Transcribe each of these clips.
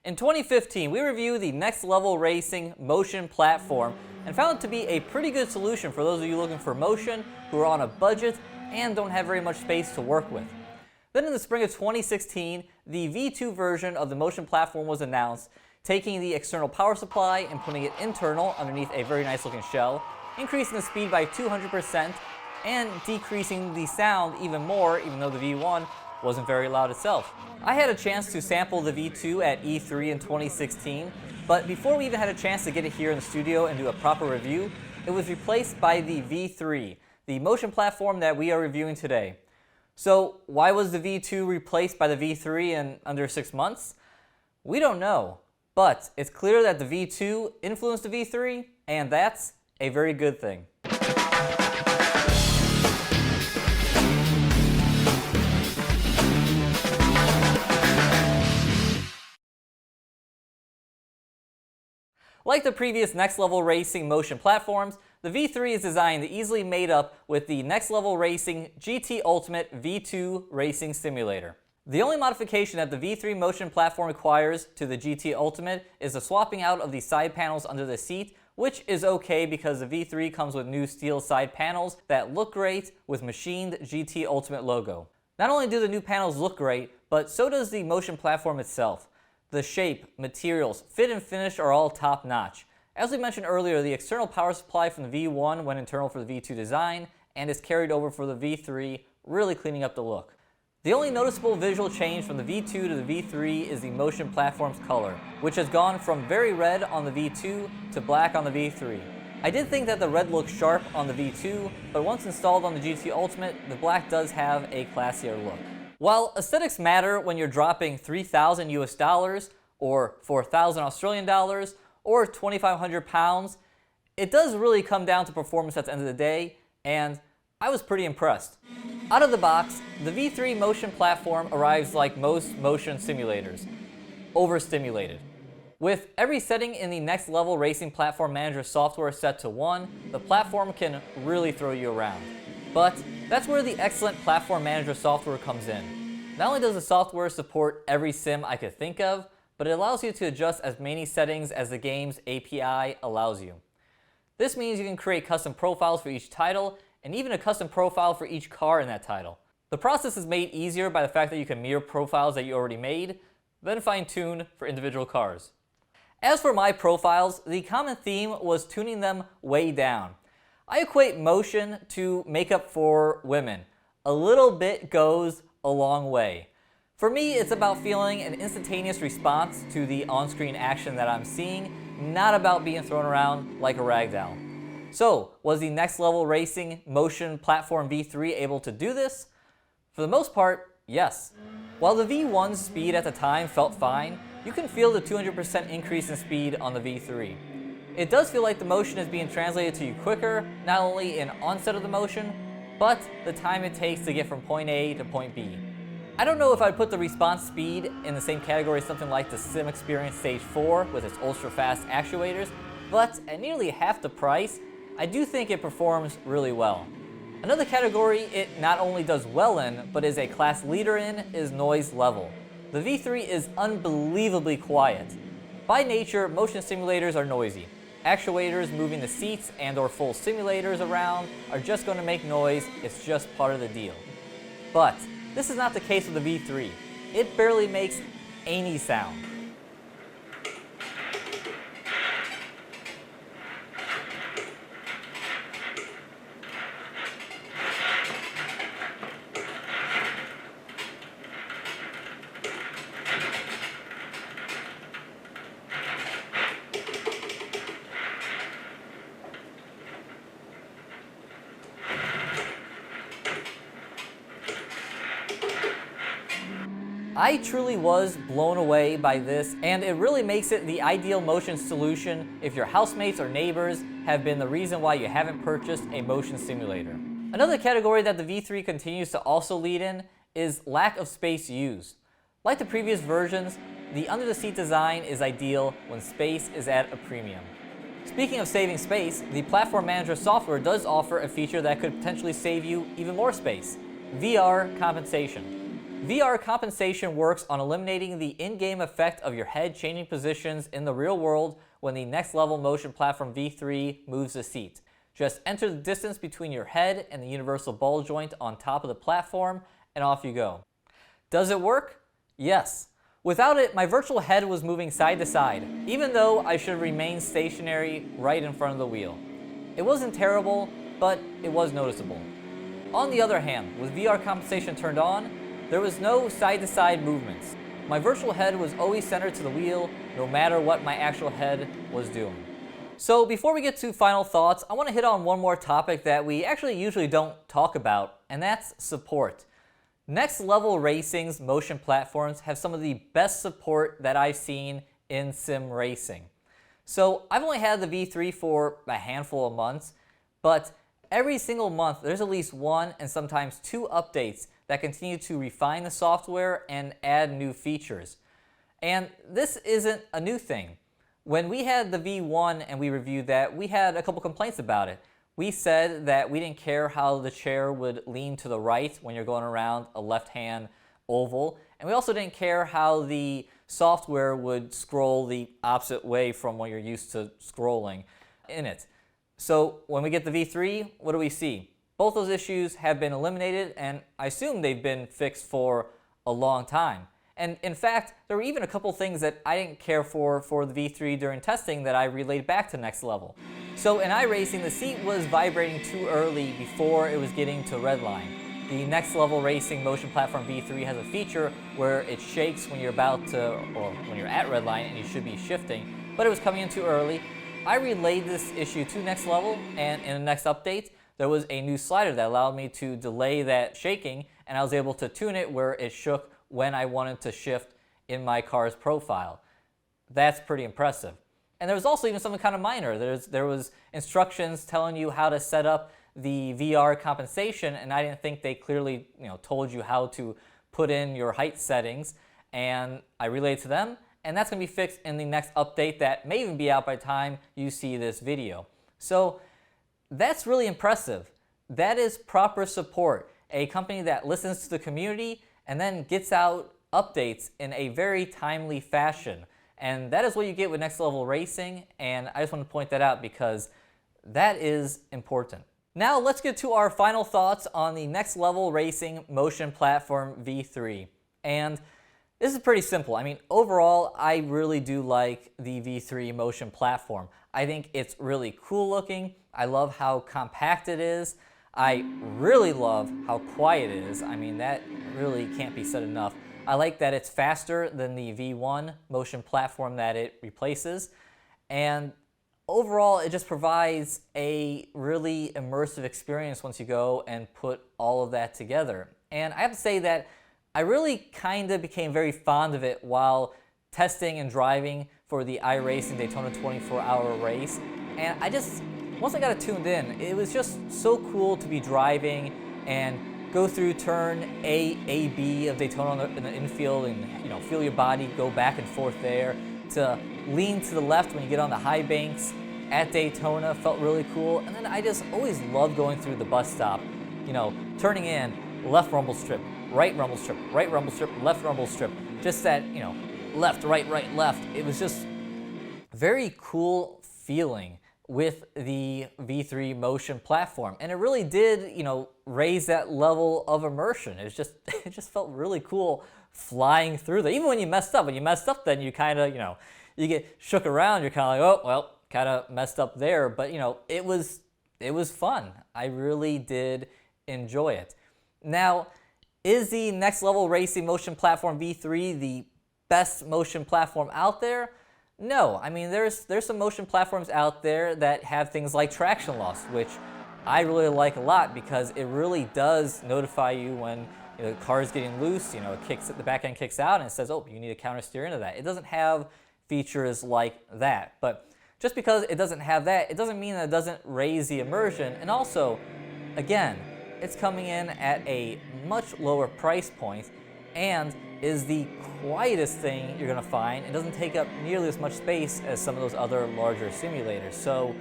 In 2015, we reviewed the Next Level Racing motion platform and found it to be a pretty good solution for those of you looking for motion who are on a budget and don't have very much space to work with. Then in the spring of 2016, the V2 version of the motion platform was announced, taking the external power supply and putting it internal underneath a very nice looking shell, increasing the speed by 200% and decreasing the sound even more, even though the V1 wasn't very loud itself. I had a chance to sample the V2 at E3 in 2016, but before we even had a chance to get it here in the studio and do a proper review, it was replaced by the V3, the motion platform that we are reviewing today. So why was the V2 replaced by the V3 in under 6 months? We don't know, but it's clear that the V2 influenced the V3, and that's a very good thing. Like the previous Next Level Racing motion platforms, the V3 is designed to easily mate up with the Next Level Racing GT Ultimate V2 Racing Simulator. The only modification that the V3 motion platform requires to the GT Ultimate is the swapping out of the side panels under the seat, which is okay because the V3 comes with new steel side panels that look great with machined GT Ultimate logo. Not only do the new panels look great, but so does the motion platform itself. The shape, materials, fit and finish are all top notch. As we mentioned earlier, the external power supply from the V1 went internal for the V2 design and is carried over for the V3, really cleaning up the look. The only noticeable visual change from the V2 to the V3 is the motion platform's color, which has gone from very red on the V2 to black on the V3. I did think that the red looked sharp on the V2, but once installed on the GT Ultimate, the black does have a classier look. While aesthetics matter when you're dropping $3,000 US or 4,000 Australian dollars or 2,500 pounds, it does really come down to performance at the end of the day, and I was pretty impressed. Out of the box, the V3 motion platform arrives like most motion simulators, overstimulated. With every setting in the Next Level Racing Platform Manager software set to 1, the platform can really throw you around. But that's where the excellent Platform Manager software comes in. Not only does the software support every sim I could think of, but it allows you to adjust as many settings as the game's API allows you. This means you can create custom profiles for each title, and even a custom profile for each car in that title. The process is made easier by the fact that you can mirror profiles that you already made, then fine-tune for individual cars. As for my profiles, the common theme was tuning them way down. I equate motion to makeup for women. A little bit goes a long way. For me, it's about feeling an instantaneous response to the on-screen action that I'm seeing, not about being thrown around like a ragdoll. So, was the Next Level Racing motion platform V3 able to do this? For the most part, yes. While the V1's speed at the time felt fine, you can feel the 200% increase in speed on the V3. It does feel like the motion is being translated to you quicker, not only in onset of the motion, but the time it takes to get from point A to point B. I don't know if I'd put the response speed in the same category as something like the Sim Experience Stage 4 with its ultra-fast actuators, but at nearly half the price, I do think it performs really well. Another category it not only does well in, but is a class leader in, is noise level. The V3 is unbelievably quiet. By nature, motion simulators are noisy. Actuators moving the seats and or full simulators around are just going to make noise, it's just part of the deal. But this is not the case with the V3. It barely makes any sound. I truly was blown away by this, and it really makes it the ideal motion solution if your housemates or neighbors have been the reason why you haven't purchased a motion simulator. Another category that the V3 continues to also lead in is lack of space used. Like the previous versions, the under-the-seat design is ideal when space is at a premium. Speaking of saving space, the Platform Manager software does offer a feature that could potentially save you even more space: VR compensation. VR compensation works on eliminating the in-game effect of your head changing positions in the real world when the Next Level Motion Platform V3 moves a seat. Just enter the distance between your head and the universal ball joint on top of the platform, and off you go. Does it work? Yes. Without it, my virtual head was moving side to side, even though I should remain stationary right in front of the wheel. It wasn't terrible, but it was noticeable. On the other hand, with VR compensation turned on, there was no side-to-side movements. My virtual head was always centered to the wheel, no matter what my actual head was doing. So before we get to final thoughts, I want to hit on one more topic that we actually usually don't talk about, and that's support. Next Level Racing's motion platforms have some of the best support that I've seen in sim racing. So I've only had the V3 for a handful of months, but every single month there's at least one and sometimes two updates that continue to refine the software and add new features. And this isn't a new thing. When we had the V1 and we reviewed that, we had a couple complaints about it. We said that we didn't care how the chair would lean to the right when you're going around a left-hand oval. And we also didn't care how the software would scroll the opposite way from what you're used to scrolling in it. So when we get the V3, what do we see? Both those issues have been eliminated, and I assume they've been fixed for a long time. And in fact, there were even a couple things that I didn't care for the V3 during testing that I relayed back to Next Level. So in iRacing, the seat was vibrating too early before it was getting to redline. The Next Level Racing Motion Platform V3 has a feature where it shakes when you're about to, or when you're at redline and you should be shifting, but it was coming in too early. I relayed this issue to Next Level, and in the next update, there was a new slider that allowed me to delay that shaking, and I was able to tune it where it shook when I wanted to shift in my car's profile. That's pretty impressive. And there was also even something kind of minor. There was instructions telling you how to set up the VR compensation, and I didn't think they clearly told you how to put in your height settings, and I relayed to them, and that's going to be fixed in the next update that may even be out by the time you see this video. So that's really impressive. That is proper support. A company that listens to the community and then gets out updates in a very timely fashion. And that is what you get with Next Level Racing, and I just want to point that out because that is important. Now let's get to our final thoughts on the Next Level Racing Motion Platform V3. And this is pretty simple. I mean, overall, I really do like the V3 motion platform. I think it's really cool looking. I love how compact it is. I really love how quiet it is. I mean, that really can't be said enough. I like that it's faster than the V1 motion platform that it replaces. And overall, it just provides a really immersive experience once you go and put all of that together. And I have to say that I really kind of became very fond of it while testing and driving for the iRacing Daytona 24-hour race. And once I got it tuned in, it was just so cool to be driving and go through turn A, B of Daytona in the infield and feel your body go back and forth there. To lean to the left when you get on the high banks at Daytona felt really cool. And then I just always loved going through the bus stop, turning in, left rumble strip, right rumble strip, right rumble strip, left rumble strip. Just that, left, right, left. It was just very cool feeling with the V3 motion platform. And it really did, raise that level of immersion. It just felt really cool flying through there. Even when you messed up, then you kind of, you get shook around. You're kind of like, oh, well, kind of messed up there. But, it was fun. I really did enjoy it. Now, is the Next Level Racing Motion Platform V3 the best motion platform out there? No, I mean, there's some motion platforms out there that have things like traction loss, which I really like a lot because it really does notify you when the car is getting loose, the back end kicks out and it says, oh, you need to counter steer into that. It doesn't have features like that, but just because it doesn't have that, it doesn't mean that it doesn't raise the immersion. And also, again, it's coming in at a much lower price point and is the quietest thing you're going to find. It doesn't take up nearly as much space as some of those other larger simulators. So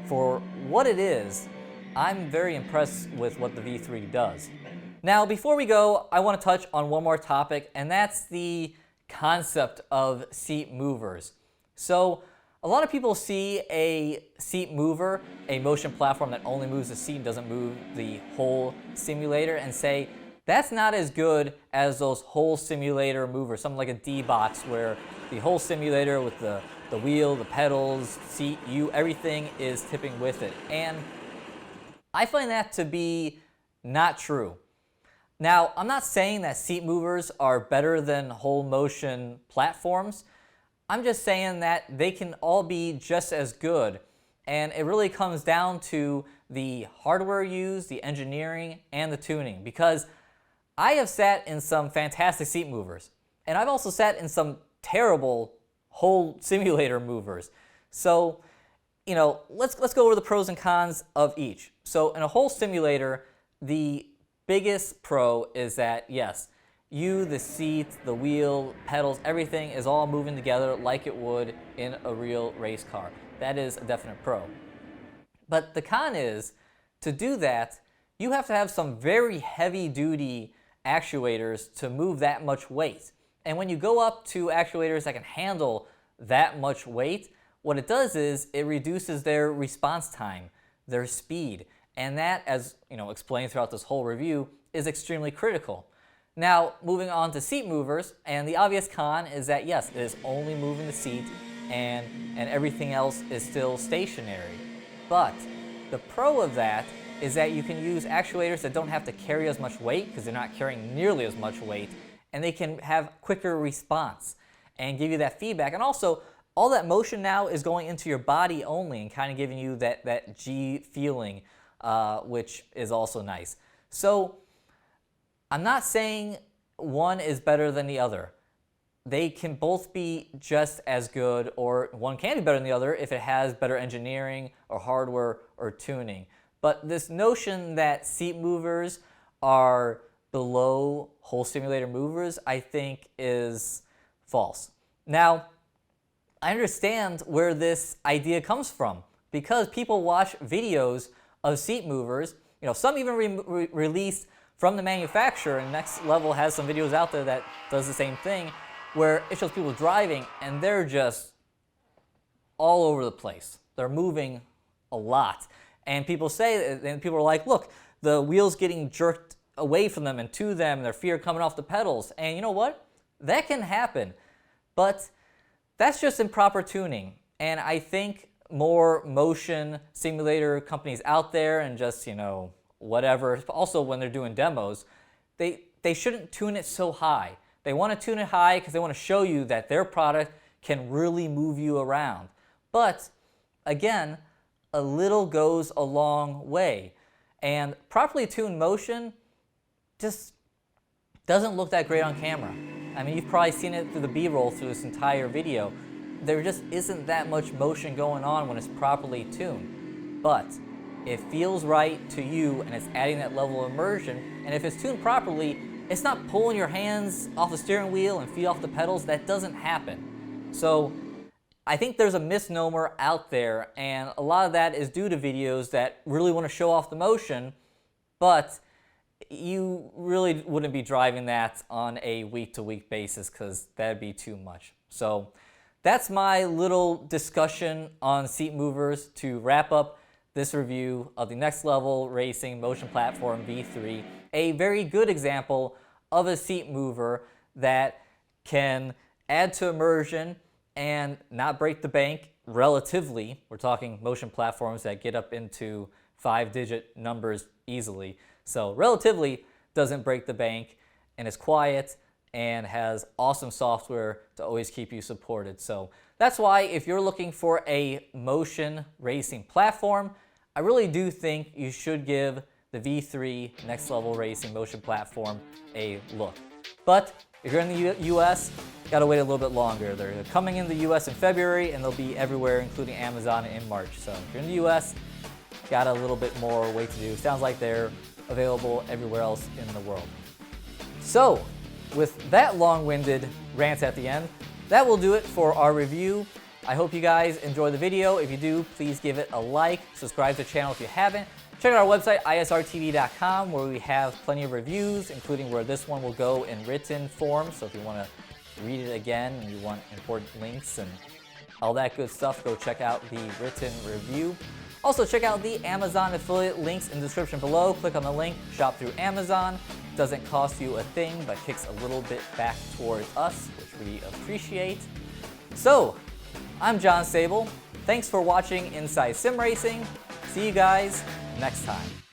for what it is, I'm very impressed with what the V3 does. Now, before we go, I want to touch on one more topic, and that's the concept of seat movers. So, a lot of people see a seat mover, a motion platform that only moves the seat and doesn't move the whole simulator, and say, that's not as good as those whole simulator movers, something like a D-Box, where the whole simulator with the wheel, the pedals, seat, everything is tipping with it. And I find that to be not true. Now, I'm not saying that seat movers are better than whole motion platforms. I'm just saying that they can all be just as good. And it really comes down to the hardware used, the engineering, and the tuning. Because I have sat in some fantastic seat movers, and I've also sat in some terrible whole simulator movers. So, let's go over the pros and cons of each. So in a whole simulator, the biggest pro is that, yes, the seat, the wheel, pedals, everything is all moving together like it would in a real race car. That is a definite pro. But the con is, to do that, you have to have some very heavy-duty actuators to move that much weight. And when you go up to actuators that can handle that much weight, what it does is it reduces their response time, their speed. And that, as explained throughout this whole review, is extremely critical. Now, moving on to seat movers, and the obvious con is that, yes, it is only moving the seat and everything else is still stationary. But the pro of that is that you can use actuators that don't have to carry as much weight, because they're not carrying nearly as much weight, and they can have quicker response and give you that feedback. And also, all that motion now is going into your body only and kind of giving you that G feeling, which is also nice. So I'm not saying one is better than the other. They can both be just as good, or one can be better than the other if it has better engineering or hardware or tuning. But this notion that seat movers are below whole simulator movers, I think, is false. Now, I understand where this idea comes from, because people watch videos of seat movers. Some even released from the manufacturer, and Next Level has some videos out there that does the same thing, where it shows people driving and they're just all over the place. They're moving a lot. And people are like, look, the wheel's getting jerked away from them and to them, and their feet are coming off the pedals. And you know what? That can happen. But that's just improper tuning. And I think more motion simulator companies out there, and just, whatever, also when they're doing demos, they shouldn't tune it so high. They want to tune it high because they want to show you that their product can really move you around. But again, a little goes a long way. And properly tuned motion just doesn't look that great on camera. I mean, you've probably seen it through the B-roll through this entire video. There just isn't that much motion going on when it's properly tuned. But it feels right to you, and it's adding that level of immersion. And if it's tuned properly, it's not pulling your hands off the steering wheel and feet off the pedals. That doesn't happen. So I think there's a misnomer out there, and a lot of that is due to videos that really want to show off the motion, but you really wouldn't be driving that on a week-to-week basis, because that'd be too much. So that's my little discussion on seat movers to wrap up this review of the Next Level Racing Motion Platform V3, a very good example of a seat mover that can add to immersion and not break the bank relatively. We're talking motion platforms that get up into 5-digit numbers easily. So relatively doesn't break the bank, and is quiet and has awesome software to always keep you supported. So that's why, if you're looking for a motion racing platform, I really do think you should give the V3 Next Level Racing Motion Platform a look. But if you're in the US, you gotta wait a little bit longer. They're coming in the US in February, and they'll be everywhere, including Amazon, in March. So if you're in the US, got a little bit more wait to do. Sounds like they're available everywhere else in the world. So, with that long-winded rant at the end, that will do it for our review. I hope you guys enjoyed the video. If you do, please give it a like, subscribe to the channel if you haven't, Check out our website, isrtv.com, where we have plenty of reviews, including where this one will go in written form. So if you want to read it again and you want important links and all that good stuff, go check out the written review. Also, check out the Amazon affiliate links in the description below. Click on the link, shop through Amazon. Doesn't cost you a thing, but kicks a little bit back towards us, which we appreciate. So, I'm John Sable. Thanks for watching Inside Sim Racing. See you guys next time.